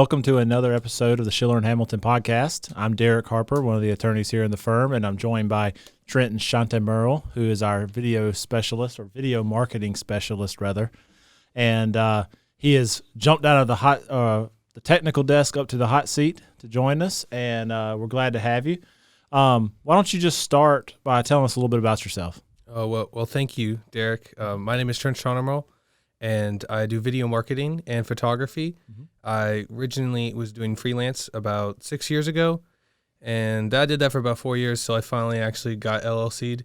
Welcome to another episode of the Schiller Hamilton podcast. I'm Derek Harper, one of the attorneys here in the firm, and I'm joined by Trenton Chantemerle, who is our video specialist, or video marketing specialist, rather. And he has jumped out of the technical desk up to the hot seat to join us, and we're glad to have you. Why don't you just start by telling us a little bit about yourself? Well, thank you, Derek. My name is Trenton Chantemerle, and I do video marketing and photography. Mm-hmm. I originally was doing freelance about 6 years ago, and I did that for about 4 years, so I finally actually got LLC'd,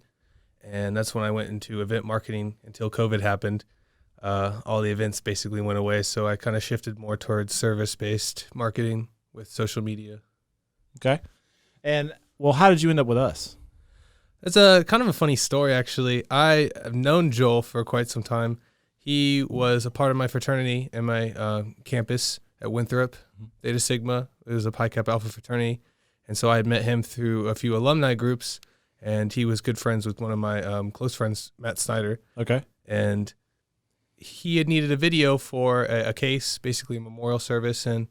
and that's when I went into event marketing until COVID happened. All the events basically went away, so I kind of shifted more towards service-based marketing with social media. Okay. And, well, how did you end up with us? It's a kind of a funny story, actually. I have known Joel for quite some time. He was a part of my fraternity in my campus at Winthrop, Theta Sigma. It was a Pi Kappa Alpha fraternity. And so I had met him through a few alumni groups, and he was good friends with one of my close friends, Matt Snyder. Okay. And he had needed a video for a case, basically a memorial service, and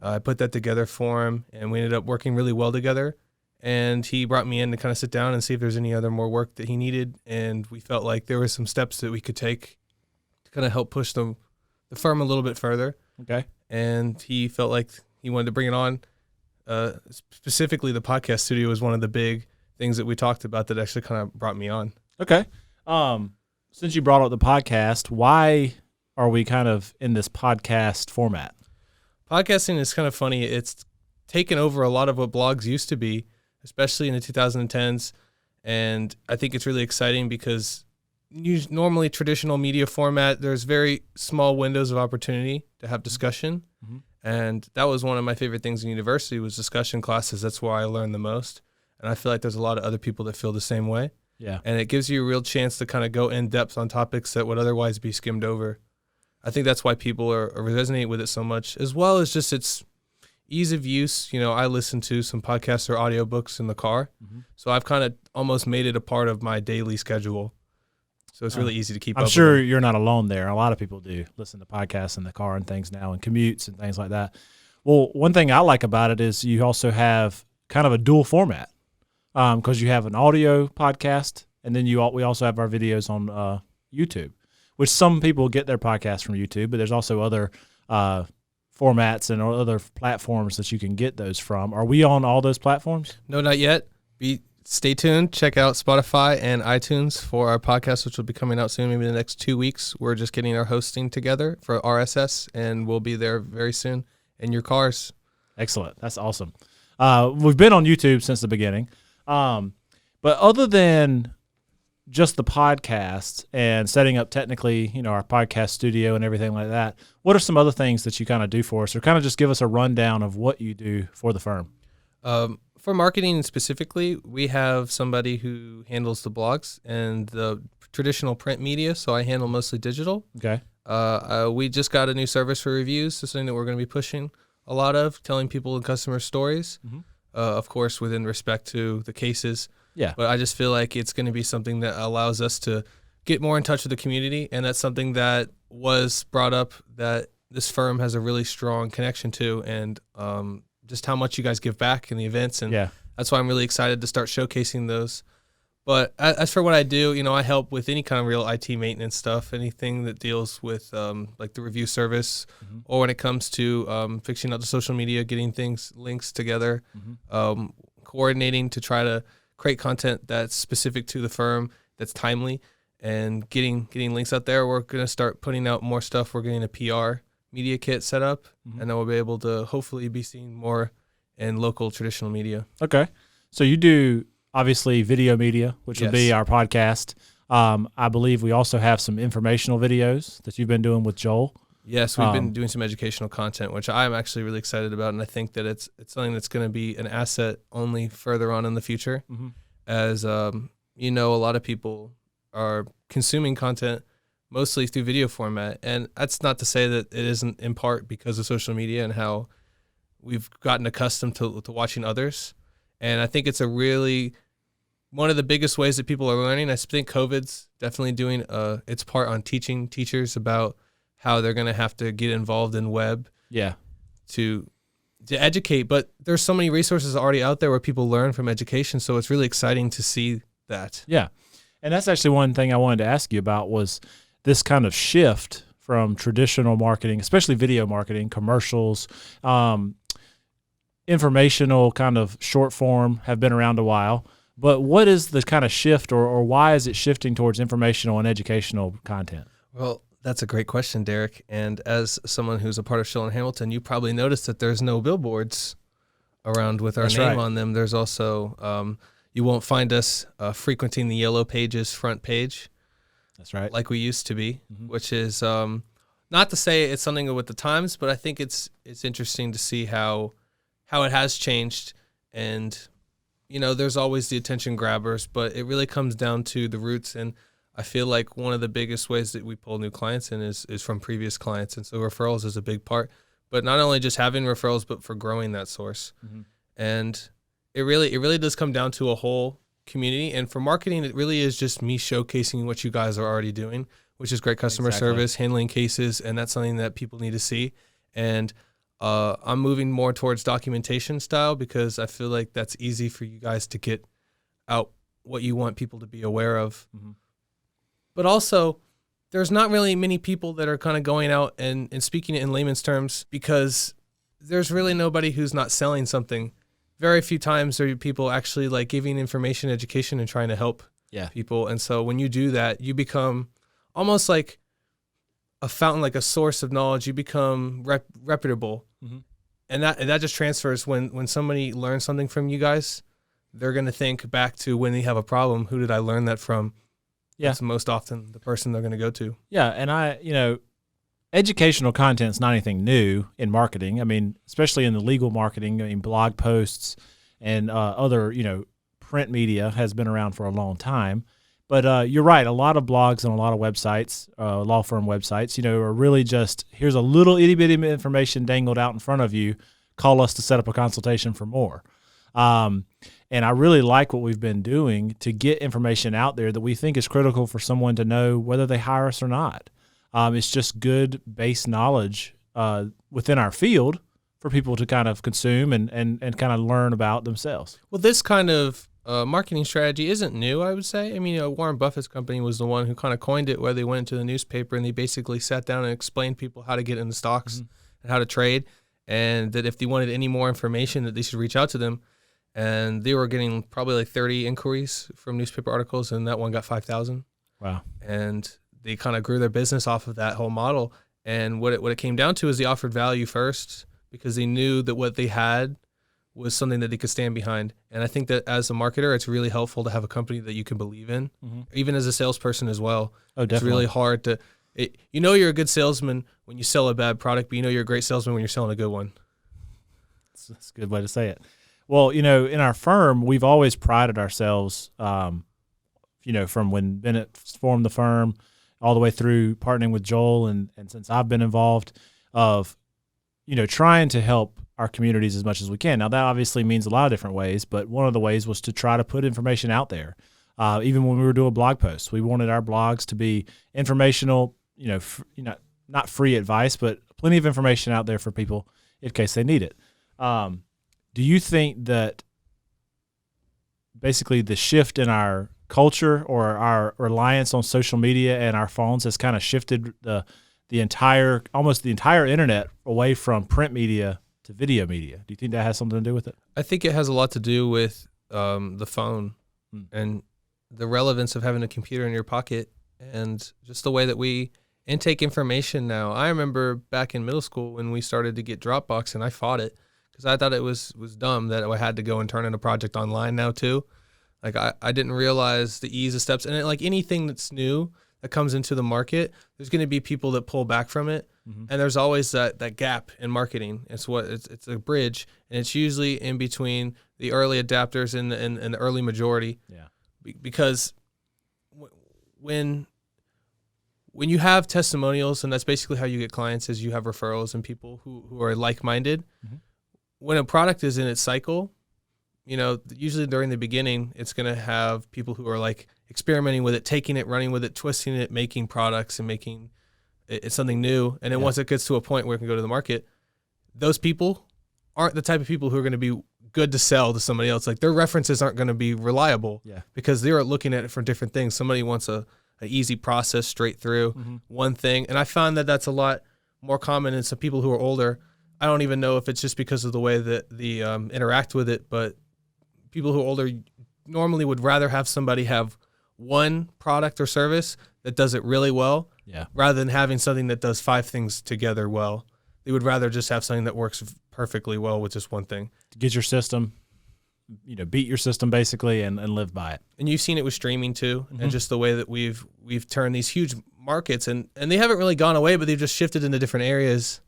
I put that together for him, and we ended up working really well together. And he brought me in to kind of sit down and see if there's any other more work that he needed, and we felt like there were some steps that we could take to kind of help push the firm a little bit further. Okay. And he felt like he wanted to bring it on. Specifically, the podcast studio was one of the big things that we talked about that actually kind of brought me on. Okay. Since you brought up the podcast, why are we kind of in this podcast format? Podcasting is kind of funny. It's taken over a lot of what blogs used to be, especially in the 2010s. And I think it's really exciting because normally traditional media format, there's very small windows of opportunity to have discussion. Mm-hmm. And that was one of my favorite things in university was discussion classes. That's where I learned the most. And I feel like there's a lot of other people that feel the same way. Yeah. And it gives you a real chance to kind of go in depth on topics that would otherwise be skimmed over. I think that's why people are resonate with it so much, as well as just its ease of use. You know, I listen to some podcasts or audiobooks in the car. Mm-hmm. So I've kind of almost made it a part of my daily schedule. So it's really easy to keep up. I'm sure you're not alone there. A lot of people do listen to podcasts in the car and things now and commutes and things like that. Well, one thing I like about it is you also have kind of a dual format because you have an audio podcast and then we also have our videos on YouTube, which some people get their podcasts from YouTube, but there's also other formats and other platforms that you can get those from. Are we on all those platforms? No, not yet. Stay tuned. Check out Spotify and iTunes for our podcast, which will be coming out soon, maybe in the next 2 weeks. We're just getting our hosting together for RSS, and we'll be there very soon in your cars. Excellent. That's awesome. We've been on YouTube since the beginning. But other than just the podcast and setting up technically, our podcast studio and everything like that, what are some other things that you kind of do for us, or kind of just give us a rundown of what you do for the firm? For marketing specifically, we have somebody who handles the blogs and the traditional print media, so I handle mostly digital. Okay. We just got a new service for reviews, so something that we're going to be pushing a lot of, telling people and customer stories, of course, within respect to the cases. Yeah. But I just feel like it's going to be something that allows us to get more in touch with the community, and that's something that was brought up that this firm has a really strong connection to, and just how much you guys give back in the events, and that's why I'm really excited to start showcasing those. But as for what I do, I help with any kind of real IT maintenance stuff, anything that deals with like the review service, or when it comes to fixing out the social media, getting links together, coordinating to try to create content that's specific to the firm, that's timely, and getting links out there. We're going to start putting out more stuff. We're getting a PR media kit set up, and then we'll be able to hopefully be seen more in local traditional media. Okay. So you do, obviously, video media, which would be our podcast. I believe we also have some informational videos that you've been doing with Joel. Yes, we've been doing some educational content, which I'm actually really excited about, and I think that it's something that's going to be an asset only further on in the future. As a lot of people are consuming content mostly through video format. And that's not to say that it isn't in part because of social media and how we've gotten accustomed to watching others. And I think it's one of the biggest ways that people are learning. I think COVID's definitely doing its part on teaching teachers about how they're going to have to get involved in web to educate, but there's so many resources already out there where people learn from education. So it's really exciting to see that. Yeah. And that's actually one thing I wanted to ask you about was this kind of shift from traditional marketing, especially video marketing, commercials, informational kind of short form have been around a while. But what is the kind of shift or why is it shifting towards informational and educational content? Well, that's a great question, Derek. And as someone who's a part of Schiller Hamilton, you probably noticed that there's no billboards around with our name on them. There's also, you won't find us frequenting the Yellow Pages front page. That's right. Like we used to be, which is not to say it's something with the times, but I think it's interesting to see how it has changed. And, there's always the attention grabbers, but it really comes down to the roots. And I feel like one of the biggest ways that we pull new clients in is from previous clients. And so referrals is a big part, but not only just having referrals, but for growing that source. And it really does come down to a whole community. And for marketing, it really is just me showcasing what you guys are already doing, which is great customer service, handling cases. And that's something that people need to see. And I'm moving more towards documentation style because I feel like that's easy for you guys to get out what you want people to be aware of. But also, there's not really many people that are kind of going out and speaking it in layman's terms because there's really nobody who's not selling something. Very few times are people actually like giving information, education, and trying to help people. And so when you do that, you become almost like a fountain, like a source of knowledge. You become reputable. And that just transfers when somebody learns something from you guys, they're going to think back to when they have a problem. Who did I learn that from? Yeah. That's most often the person they're going to go to. Yeah. And educational content is not anything new in marketing. I mean, especially in the legal marketing, blog posts and other, print media has been around for a long time. But you're right. A lot of blogs and a lot of websites, law firm websites, are really just, here's a little itty bitty information dangled out in front of you. Call us to set up a consultation for more. And I really like what we've been doing to get information out there that we think is critical for someone to know whether they hire us or not. It's just good base knowledge within our field for people to kind of consume and kind of learn about themselves. Well, this kind of marketing strategy isn't new, I would say. I mean, Warren Buffett's company was the one who kind of coined it, where they went into the newspaper and they basically sat down and explained people how to get into stocks and how to trade, and that if they wanted any more information that they should reach out to them. And they were getting probably like 30 inquiries from newspaper articles, and that one got 5,000. Wow. And they kind of grew their business off of that whole model. And what it came down to is they offered value first because they knew that what they had was something that they could stand behind. And I think that as a marketer, it's really helpful to have a company that you can believe in, even as a salesperson as well. Oh, definitely. It's really hard to you're a good salesman when you sell a bad product, but you're a great salesman when you're selling a good one. That's a good way to say it. Well, in our firm, we've always prided ourselves, from when Bennett formed the firm all the way through partnering with Joel and since I've been involved of, trying to help our communities as much as we can. Now, that obviously means a lot of different ways, but one of the ways was to try to put information out there. Even when we were doing blog posts, we wanted our blogs to be informational, not free advice, but plenty of information out there for people in case they need it. Do you think that basically the shift in our culture or our reliance on social media and our phones has kind of shifted almost the entire internet away from print media to video media? Do you think that has something to do with it? I think it has a lot to do with the phone and the relevance of having a computer in your pocket and just the way that we intake information now. I remember back in middle school when we started to get Dropbox, and I fought it because I thought it was dumb that I had to go and turn in a project online now too. Like I didn't realize the ease of steps, and like anything that's new that comes into the market, there's going to be people that pull back from it. And there's always that gap in marketing. It's a bridge, and it's usually in between the early adapters and the early majority. Yeah. Because when you have testimonials, and that's basically how you get clients, is you have referrals and people who are like-minded. When a product is in its cycle, usually during the beginning, it's going to have people who are like experimenting with it, taking it, running with it, twisting it, making products and making it's something new. And then once it gets to a point where it can go to the market, those people aren't the type of people who are going to be good to sell to somebody else. Like, their references aren't going to be reliable because they're looking at it for different things. Somebody wants a easy process straight through one thing. And I found that that's a lot more common in some people who are older. I don't even know if it's just because of the way that the interact with it, but people who are older normally would rather have somebody have one product or service that does it really well rather than having something that does 5 things together well. They would rather just have something that works perfectly well with just one thing. To get your system, beat your system basically and live by it. And you've seen it with streaming too, and just the way that we've turned these huge markets, and they haven't really gone away, but they've just shifted into different areas,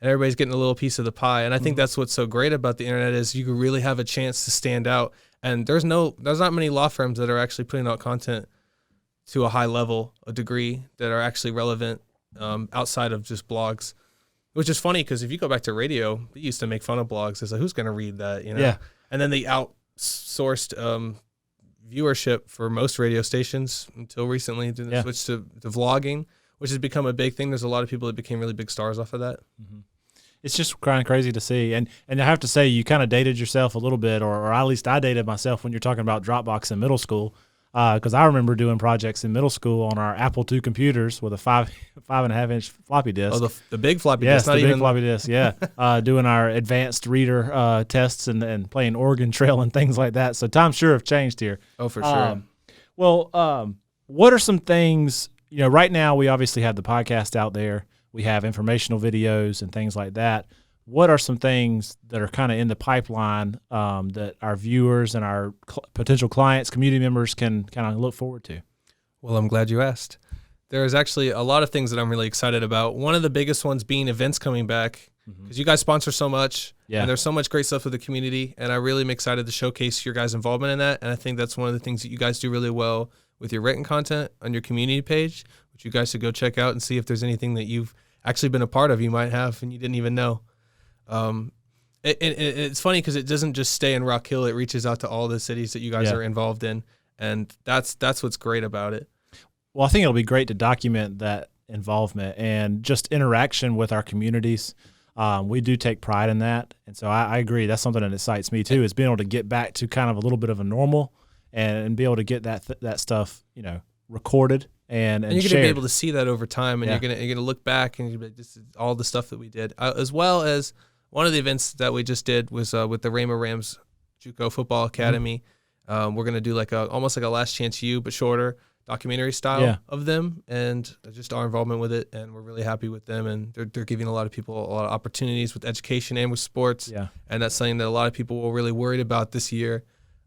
and everybody's getting a little piece of the pie. And I think that's what's so great about the internet is you can really have a chance to stand out. And there's not many law firms that are actually putting out content to a high level, a degree that are actually relevant outside of just blogs. Which is funny because if you go back to radio, they used to make fun of blogs. It's like, who's going to read that? Yeah. And then they outsourced viewership for most radio stations until recently. They switched to vlogging, which has become a big thing. There's a lot of people that became really big stars off of that. It's just kind of crazy to see. And I have to say, you kind of dated yourself a little bit, or at least I dated myself when you're talking about Dropbox in middle school. Because I remember doing projects in middle school on our Apple II computers with a 5.5-inch floppy disk. Oh, the big floppy disk. disk. Yes, the big floppy disk, yeah. Doing our advanced reader tests and playing Oregon Trail and things like that. So times sure have changed here. Oh, for sure. What are some things, right now we obviously have the podcast out there. We have informational videos and things like that. What are some things that are kind of in the pipeline that our viewers and our potential clients, community members can kind of look forward to? Well, I'm glad you asked. There's actually a lot of things that I'm really excited about. One of the biggest ones being events coming back because you guys sponsor so much and there's so much great stuff with the community. And I really am excited to showcase your guys' involvement in that. And I think that's one of the things that you guys do really well with your written content on your community page, which you guys should go check out and see if there's anything that you've actually been a part of you might have and you didn't even know. It's funny because it doesn't just stay in Rock Hill. It reaches out to all the cities that you guys are involved in. And that's what's great about it. Well, I think it'll be great to document that involvement and just interaction with our communities. We do take pride in that. And so I agree. That's something that excites me too, is being able to get back to kind of a little bit of a normal and be able to get that stuff, recorded and you're going shared. to be able to see that over time. And you're going to look back and you're gonna be like, this is all the stuff that we did, as well as one of the events that we just did was with the Rayma Rams JUCO Football Academy. We're going to do almost like a Last Chance U, but shorter documentary style of them and just our involvement with it. And we're really happy with them. And they're giving a lot of people a lot of opportunities with education and with sports. Yeah. And that's something that a lot of people were really worried about this year,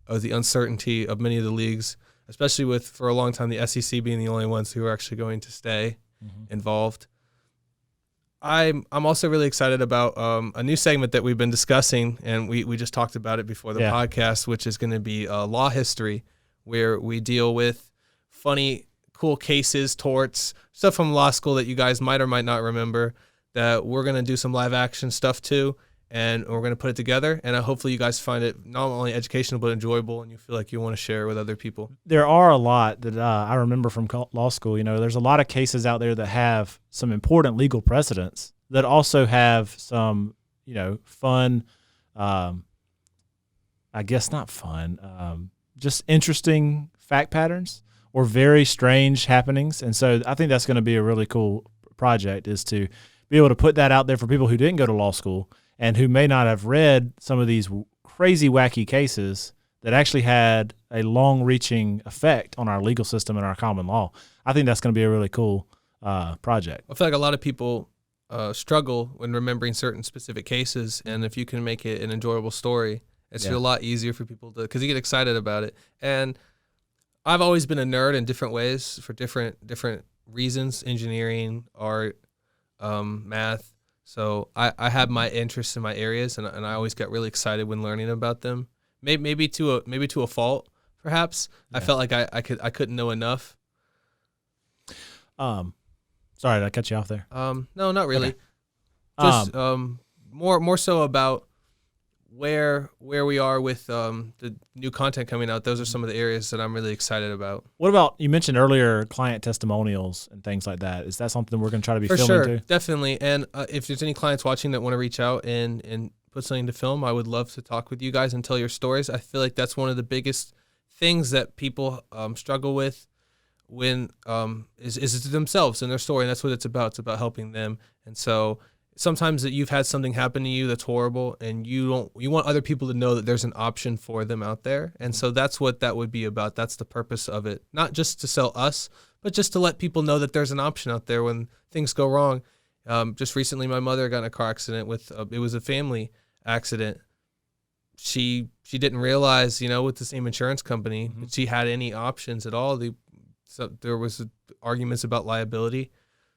of the uncertainty of many of the leagues, especially for a long time, the SEC being the only ones who are actually going to stay involved. I'm also really excited about a new segment that we've been discussing, and we just talked about it before the podcast, which is going to be law history, where we deal with funny, cool cases, torts, stuff from law school that you guys might or might not remember, that we're going to do some live action stuff too, and we're going to put it together, and hopefully you guys find it not only educational but enjoyable, and you feel like you want to share with other people. There are a lot that I remember from law school. There's a lot of cases out there that have some important legal precedents that also have some, fun, I guess not fun, just interesting fact patterns or very strange happenings. And so I think that's going to be a really cool project, is to be able to put that out there for people who didn't go to law school and who may not have read some of these crazy, wacky cases that actually had a long-reaching effect on our legal system and our common law. I think that's going to be a really cool project. I feel like a lot of people struggle when remembering certain specific cases, and if you can make it an enjoyable story, it's a lot easier for people to, because you get excited about it. And I've always been a nerd in different ways for different reasons: engineering, art, math. So I have my interests in my areas, and I always got really excited when learning about them. Maybe to a fault, perhaps. I felt like I couldn't know enough. Sorry, did I cut you off there? No, not really. Okay. Just more so about where we are with the new content coming out, those are some of the areas that I'm really excited about. What about, you mentioned earlier client testimonials and things like that. Is that something we're going to try to be filming For too? sure, definitely. And if there's any clients watching that want to reach out and put something to film, I would love to talk with you guys and tell your stories. I feel like that's one of the biggest things that people struggle with when is themselves and their story, and that's what it's about. It's about helping them. And so sometimes that you've had something happen to you that's horrible, and you want other people to know that there's an option for them out there. And so that's what that would be about. That's the purpose of it. Not just to sell us, but just to let people know that there's an option out there when things go wrong. Just recently, my mother got in a car accident it was a family accident. She didn't realize, with the same insurance company, that she had any options at all. So there was arguments about liability.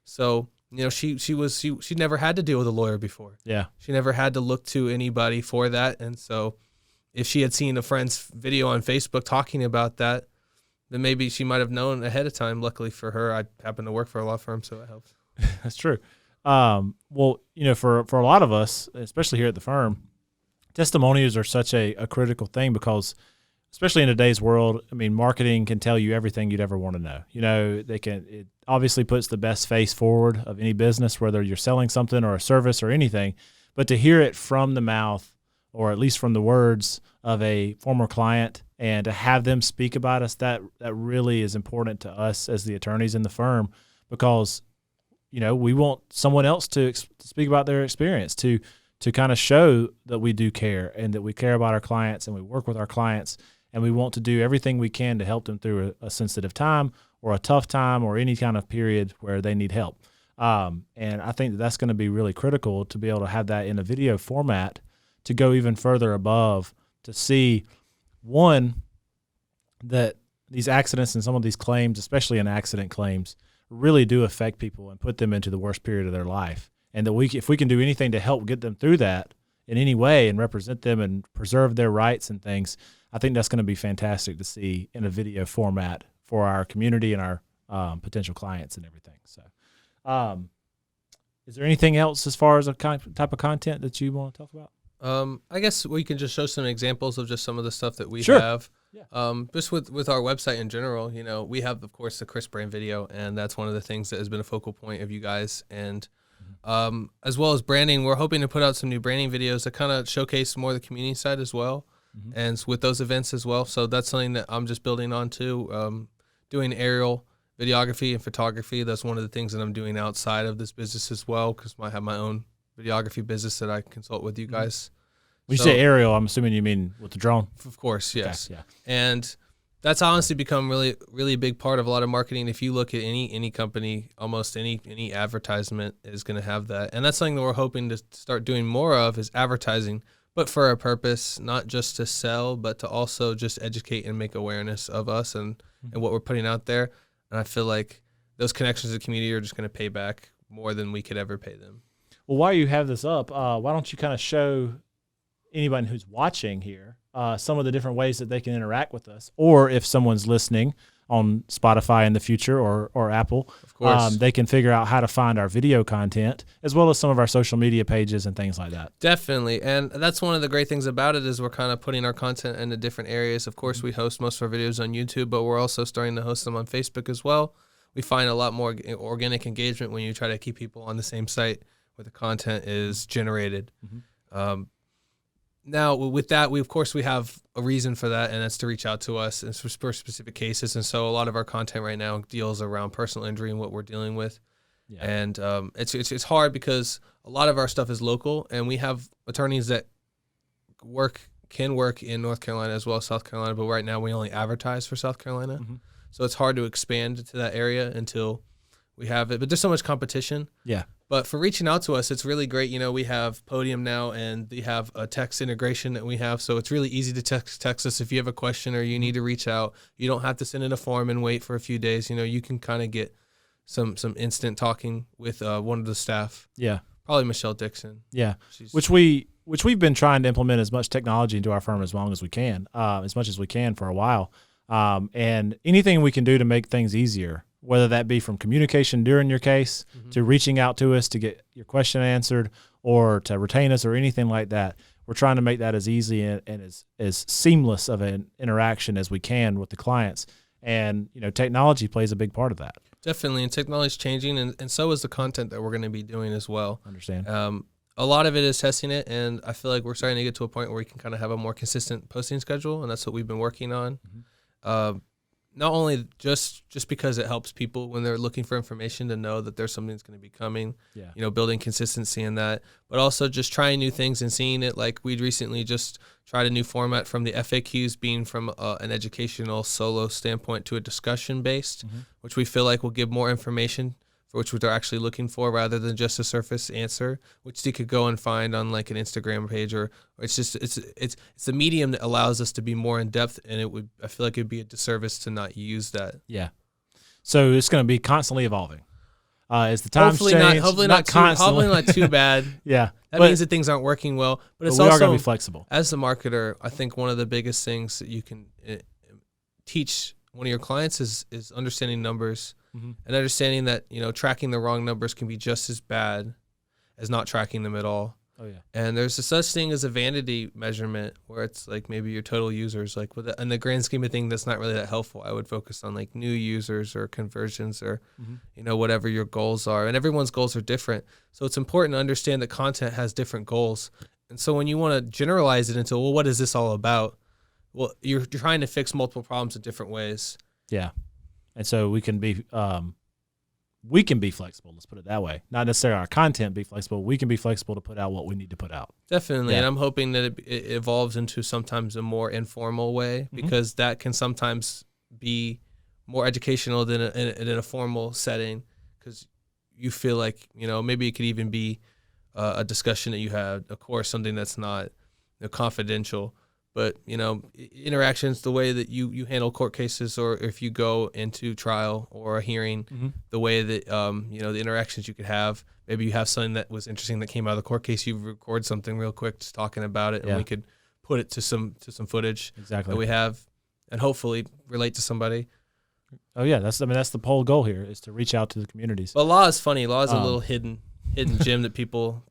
So, she never had to deal with a lawyer before. Yeah. She never had to look to anybody for that. And so if she had seen a friend's video on Facebook talking about that, then maybe she might have known ahead of time. Luckily for her, I happen to work for a law firm, so it helps. That's true. Well, for a lot of us, especially here at the firm, testimonials are such a critical thing because, especially in today's world, marketing can tell you everything you'd ever want to know. It obviously puts the best face forward of any business, whether you're selling something or a service or anything, but to hear it from the mouth, or at least from the words of a former client, and to have them speak about us, that really is important to us as the attorneys in the firm, because, we want someone else to speak about their experience, to kind of show that we do care and that we care about our clients and we work with our clients. And we want to do everything we can to help them through a sensitive time or a tough time or any kind of period where they need help. And I think that's going to be really critical to be able to have that in a video format to go even further above, to see, one, that these accidents and some of these claims, especially in accident claims, really do affect people and put them into the worst period of their life. And that if we can do anything to help get them through that in any way and represent them and preserve their rights and things, I think that's going to be fantastic to see in a video format for our community and our potential clients and everything. So, is there anything else as far as a type of content that you want to talk about? I guess we can just show some examples of just some of the stuff that we Sure. have. Yeah. Just with our website in general, we have, of course, the Chris brand video, and that's one of the things that has been a focal point of you guys. And as well as branding, we're hoping to put out some new branding videos that kind of showcase more the community side as well. And with those events as well. So that's something that I'm just building on too. Doing aerial videography and photography. That's one of the things that I'm doing outside of this business as well, because I have my own videography business that I consult with you guys. When you say aerial, I'm assuming you mean with the drone? Of course, yes. Okay, yeah. And that's honestly become really, really a big part of a lot of marketing. If you look at any company, almost any advertisement is going to have that. And that's something that we're hoping to start doing more of, is advertising, but for a purpose, not just to sell, but to also just educate and make awareness of us and what we're putting out there. And I feel like those connections to the community are just going to pay back more than we could ever pay them. Well, while you have this up, why don't you kind of show anybody who's watching here some of the different ways that they can interact with us, or if someone's listening on Spotify in the future or Apple, Of course. They can figure out how to find our video content as well as some of our social media pages and things like that. Definitely. And that's one of the great things about it, is we're kind of putting our content into different areas. Of course, we host most of our videos on YouTube, but we're also starting to host them on Facebook as well. We find a lot more organic engagement when you try to keep people on the same site where the content is generated. Now, with that, we have a reason for that, and that's to reach out to us for specific cases. And so a lot of our content right now deals around personal injury and what we're dealing with. Yeah. And it's hard because a lot of our stuff is local, and we have attorneys that can work in North Carolina as well as South Carolina, but right now we only advertise for South Carolina. So it's hard to expand to that area until we have it. But there's so much competition. Yeah. But for reaching out to us, it's really great. We have Podium now, and they have a text integration that we have. So it's really easy to text us if you have a question or you need to reach out. You don't have to send in a form and wait for a few days. You can kind of get some instant talking with one of the staff. Yeah. Probably Michelle Dixon. Yeah. Which we've been trying to implement as much technology into our firm as long as we can, as much as we can for a while. And anything we can do to make things easier, whether that be from communication during your case to reaching out to us to get your question answered or to retain us or anything like that, we're trying to make that as easy and as seamless of an interaction as we can with the clients. And, technology plays a big part of that. Definitely. And technology is changing, and so is the content that we're going to be doing as well. Understand. A lot of it is testing it, and I feel like we're starting to get to a point where we can kind of have a more consistent posting schedule, and that's what we've been working on. Mm-hmm. Not only just because it helps people when they're looking for information to know that there's something that's going to be coming, building consistency in that, but also just trying new things and seeing it. Like we'd recently just tried a new format from the FAQs being from an educational solo standpoint to a discussion based, which we feel like will give more information for which they're actually looking for rather than just a surface answer, which they could go and find on like an Instagram page or it's the medium that allows us to be more in depth, and I feel like it'd be a disservice to not use that. Yeah. So it's going to be constantly evolving. As the times hopefully change, hopefully not too bad. Yeah. That means that things aren't working well, but it's we also are going to be flexible. As a marketer, I think one of the biggest things that you can teach one of your clients is understanding numbers. And understanding that, tracking the wrong numbers can be just as bad as not tracking them at all. Oh, yeah. And there's a such thing as a vanity measurement where it's like maybe your total users, like in the grand scheme of things, that's not really that helpful. I would focus on like new users or conversions or, whatever your goals are. And everyone's goals are different. So it's important to understand that content has different goals. And so when you want to generalize it into, well, what is this all about? Well, you're trying to fix multiple problems in different ways. Yeah. And so we can be flexible. Let's put it that way. Not necessarily our content be flexible. We can be flexible to put out what we need to put out. Definitely. Yeah. And I'm hoping that it evolves into sometimes a more informal way, because that can sometimes be more educational than in a formal setting, because you feel like, maybe it could even be a discussion that you had, of course, something that's not confidential. But, interactions, the way that you handle court cases, or if you go into trial or a hearing, the way that, the interactions you could have. Maybe you have something that was interesting that came out of the court case. You record something real quick just talking about it, and we could put it to some footage that we have and hopefully relate to somebody. Oh, yeah. That's the whole goal here, is to reach out to the communities. But law is funny. Law is a little hidden gem that people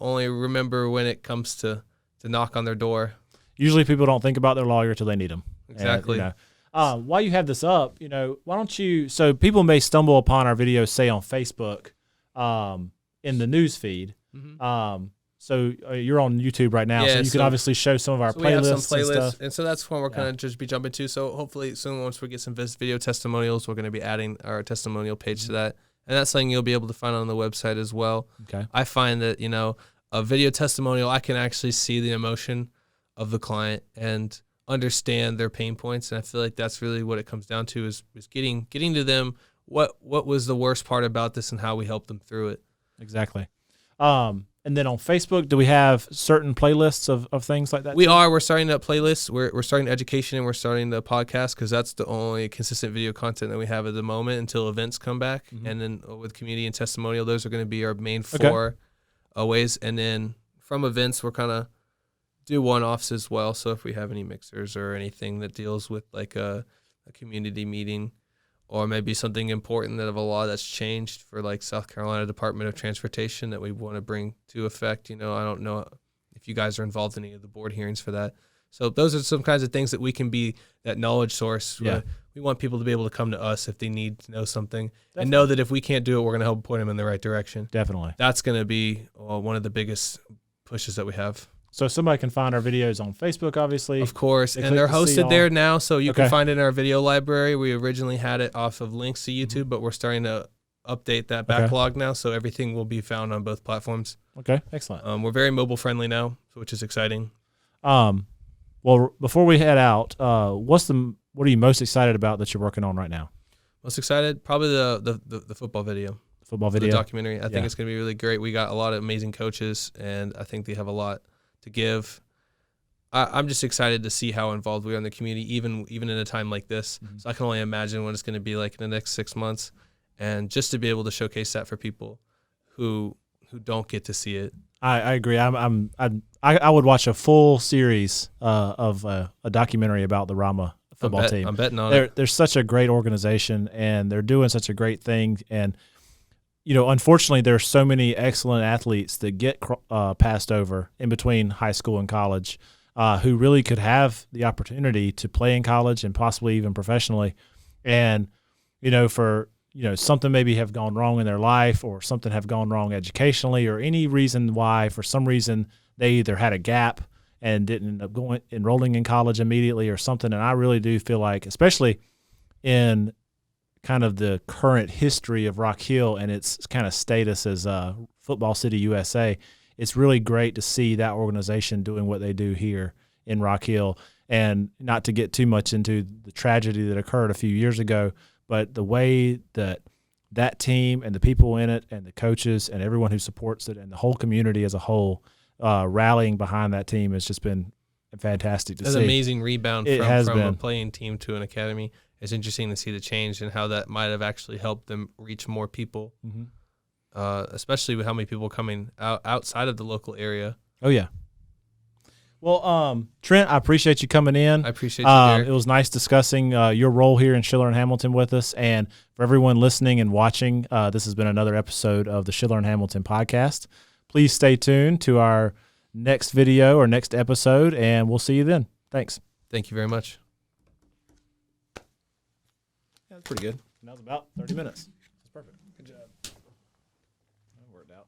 only remember when it comes to knock on their door. Usually people don't think about their lawyer till they need them. Exactly. And, while you have this up, why don't you, so people may stumble upon our videos, say on Facebook, in the news feed. So you're on YouTube right now, so you can obviously show some of our playlists. We have some playlists, and stuff. And so that's when we're going to just be jumping to. So hopefully soon, once we get some video testimonials, we're going to be adding our testimonial page to that. And that's something you'll be able to find on the website as well. Okay. I find that, a video testimonial, I can actually see the emotion of the client and understand their pain points, and I feel like that's really what it comes down to is getting to them what was the worst part about this and how we help them through it. Exactly. And then on Facebook, do we have certain playlists of things like that? We're starting that playlist. We're starting education, and we're starting the podcast, because that's the only consistent video content that we have at the moment until events come back. And then with community and testimonial, those are going to be our main four ways. And then from events, we're kind of do one-offs as well. So if we have any mixers or anything that deals with like a community meeting, or maybe something important of a law that's changed for like South Carolina Department of Transportation that we want to bring to effect. I don't know if you guys are involved in any of the board hearings for that. So those are some kinds of things that we can be that knowledge source. Yeah. We want people to be able to come to us if they need to know something. Definitely. And know that if we can't do it, we're going to help point them in the right direction. Definitely. That's going to be one of the biggest pushes that we have. So somebody can find our videos on Facebook, obviously. Of course, and they're hosted there now, so you can find it in our video library. We originally had it off of links to YouTube, but we're starting to update that backlog now, so everything will be found on both platforms. Okay, excellent. We're very mobile friendly now, which is exciting. Well, before we head out, what are you most excited about that you're working on right now? Most excited? Probably the football video. Football video? The documentary. I think it's going to be really great. We got a lot of amazing coaches, and I think they have a lot to give. I'm just excited to see how involved we are in the community, even in a time like this. So I can only imagine what it's going to be like in the next 6 months, and just to be able to showcase that for people who don't get to see it. I agree. I would watch a full series of a documentary about the Rama football team. I'm betting on it. They're such a great organization, and they're doing such a great thing. And unfortunately, there's so many excellent athletes that get passed over in between high school and college, who really could have the opportunity to play in college and possibly even professionally. And, for, something maybe have gone wrong in their life or something have gone wrong educationally or any reason why, for some reason, they either had a gap and didn't end up enrolling in college immediately or something. And I really do feel like, especially in kind of the current history of Rock Hill and its kind of status as Football City, USA, it's really great to see that organization doing what they do here in Rock Hill. And not to get too much into the tragedy that occurred a few years ago, but the way that team and the people in it and the coaches and everyone who supports it and the whole community as a whole rallying behind that team has just been fantastic to see. It's an amazing rebound from a playing team to an academy. It's interesting to see the change and how that might have actually helped them reach more people, especially with how many people coming outside of the local area. Oh, yeah. Well, Trent, I appreciate you coming in. I appreciate you, Derek. It was nice discussing your role here in Schiller and Hamilton with us. And for everyone listening and watching, this has been another episode of the Schiller and Hamilton podcast. Please stay tuned to our next video or next episode, and we'll see you then. Thanks. Thank you very much. Yeah, that's pretty good. That was about 30 minutes. That's perfect. Good job. That worked out.